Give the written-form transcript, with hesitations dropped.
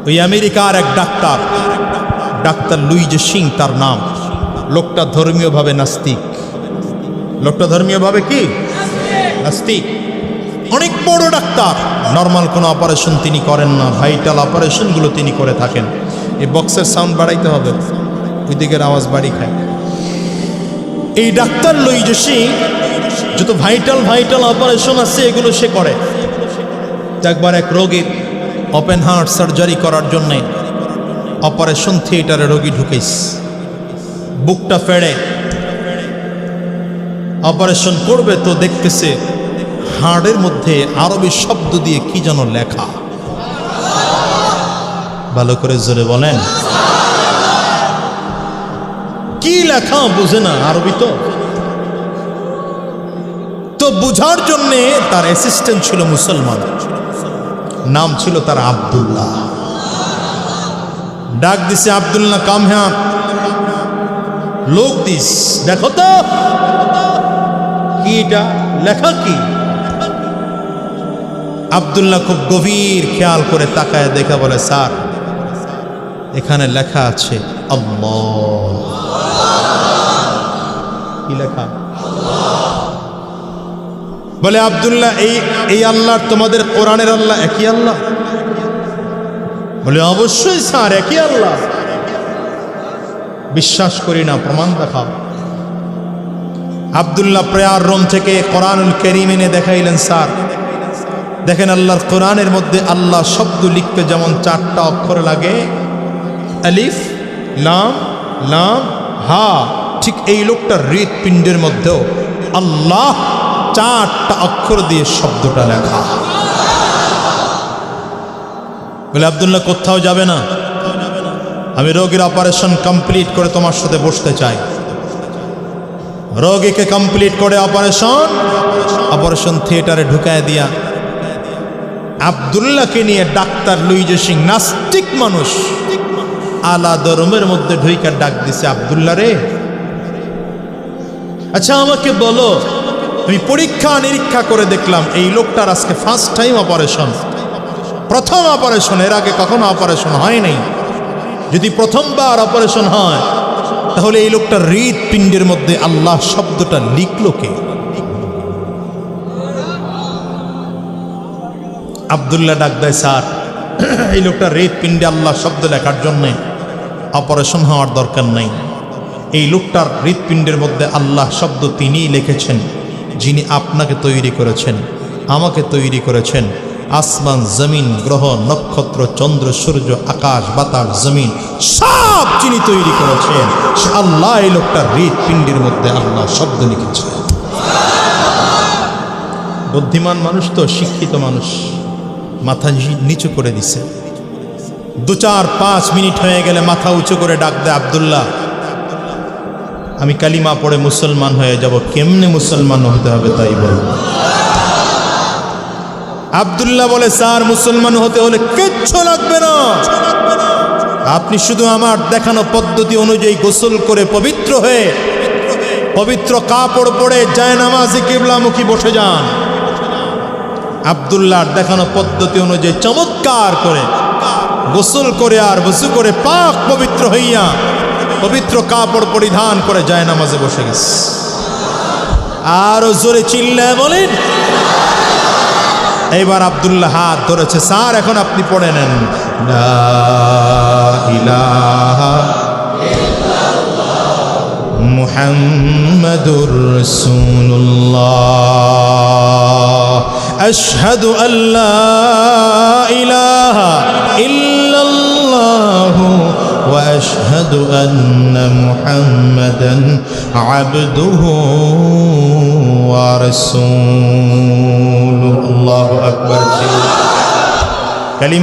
ওই আমেরিকার এক ডাক্তার, ডাক্তার লুইজ সিং তার নাম। লোকটা ধর্মীয়ভাবে নাস্তিক। লোকটা ধর্মীয়ভাবে কি নাস্তিক। অনেক বড় ডাক্তার। নর্মাল কোনো অপারেশন তিনি করেন না, ভাইটাল অপারেশনগুলো তিনি করে থাকেন। এই বক্সের সাউন্ড বাড়াইতে হবে, ওই দিকের আওয়াজ বাড়ি খায়। এই ডাক্তার লুইজ সিং যত ভাইটাল অপারেশন আছে এগুলো সে করে। একবার এক রোগীর ওপেন হার্ট সার্জারি করার জন্যে অপারেশন থিয়েটারে রোগী ঢুকেছ, বুকটা ফেড়ে অপারেশন করবে তো দেখতেছে হাড়ের মধ্যে আরবি শব্দ দিয়ে কি যেন লেখা। ভালো করে জোরে বলেন কি লেখা, বুঝে না আরবি। তো বুঝার জন্যে তার অ্যাসিস্ট্যান্ট ছিল মুসলমান, নাম ছিল তার আব্দুল্লাহ। ডাক দিছে, আব্দুল্লাহ কাম হ্যাঁ, লোক দিস, দেখো তো কি এটা লেখা কি। আব্দুল্লাহ খুব গভীর খেয়াল করে তাকায় দেখে বলে, স্যার এখানে লেখা আছে আল্লাহ। কি লেখা? বলে আব্দুল্লাহ এই আল্লাহর তোমাদের কোরআনের আল্লাহ একই আল্লাহ? বলে অবশ্যই স্যার একই আল্লাহ। বিশ্বাস করি না, প্রমাণ দেখাও। আব্দুল্লাহ প্রেয়ার রুম থেকে কোরআনুল কারীম এনে দেখাইলেন, স্যার দেখেন আল্লাহর কোরআনের মধ্যে আল্লাহ শব্দ লিখতে যেমন 4টা অক্ষর লাগে, আলিফ লাম লাম হা, ঠিক এই লোকটার হৃৎপিণ্ডের মধ্যেও আল্লাহ 4টা অক্ষর দিয়ে শব্দটা লেখা। বলে আব্দুল্লাহ কোথাও যাবে না, আমি রোগীর অপারেশন কমপ্লিট করে তোমার সাথে বসতে চাই। রোগীকে কমপ্লিট করে অপারেশন থিয়েটারে ঢুকায় দিয়া আব্দুল্লাহকে নিয়ে ডাক্তার লুইজ সিং, নাস্তিক মানুষ, আলাদা রুমের মধ্যে ঢুইকা ডাক দিছে, আব্দুল্লাহ রে, আচ্ছা আমাকে বলো, আমি পরীক্ষা নিরীক্ষা করে দেখলাম এই লোকটার আজকে ফার্স্ট টাইম অপারেশন, প্রথম অপারেশন, এর আগে কখনো অপারেশন হয় নাই। যদি প্রথমবার অপারেশন হয় তাহলে এই লোকটার হৃৎপিণ্ডের মধ্যে আল্লাহ শব্দটা লিখলো কে? আব্দুল্লাহ ডাক দেয়, স্যার এই লোকটার হৃৎপিণ্ডে আল্লাহ শব্দ লেখার জন্যে অপারেশন হওয়ার দরকার নাই। এই লোকটার হৃৎপিণ্ডের মধ্যে আল্লাহ শব্দ তিনিই লিখেছেন, যিনি আপনাকে তৈরি করেছেন, আমাকে তৈরি করেছেন। আসমান জমিন গ্রহ নক্ষত্র চন্দ্র সূর্য আকাশ বাতাস জমিন সব যিনি তৈরি করেছেন সে আল্লাহ। এই লোকটার হৃৎপিণ্ডের মধ্যে আল্লাহ শব্দ লিখেছে। বুদ্ধিমান মানুষ তো, শিক্ষিত মানুষ, মাথা নিচু করে দিছে। 2-4-5 মিনিট হয়ে গেলে মাথা উঁচু করে ডাক দেয়, আব্দুল্লাহ আমি কালিমা পড়ে মুসলমান হয়ে যাব। কেমনে মুসলমান হতে হবে তাই বল। আব্দুল্লাহ বলে, স্যার মুসলমান হতে হলে কিচ্ছু লাগবে না, আপনি শুধু আমার দেখানো পদ্ধতি অনুযায়ী গোসল করে পবিত্র হয়ে পবিত্র কাপড় পরে জায়নামাজে কিবলামুখী বসে যান। আব্দুল্লাহর দেখানো পদ্ধতি অনুযায়ী চমৎকার করে গোসল করে আর ওযু করে পাক পবিত্র হইয়া পবিত্র কাপড় পরিধান করে জায়নামাজে বসে গেছে। আরো জোরে চিল্লায় বলেন। এইবার আব্দুল্লাহ হাত ধরেছে, স্যার এখন আপনি পড়ে নেন, লা ইলাহা ইল্লাল্লাহ মুহাম্মাদুর রাসূলুল্লাহ আশহাদু আল্লা ইলাহা ইল্লাল্লাহ ওয়া আশহাদু আন্না মুহাম্মাদান আবদুহু ওয়া রাসূলুহু। আল্লাহু আকবার। কালিমা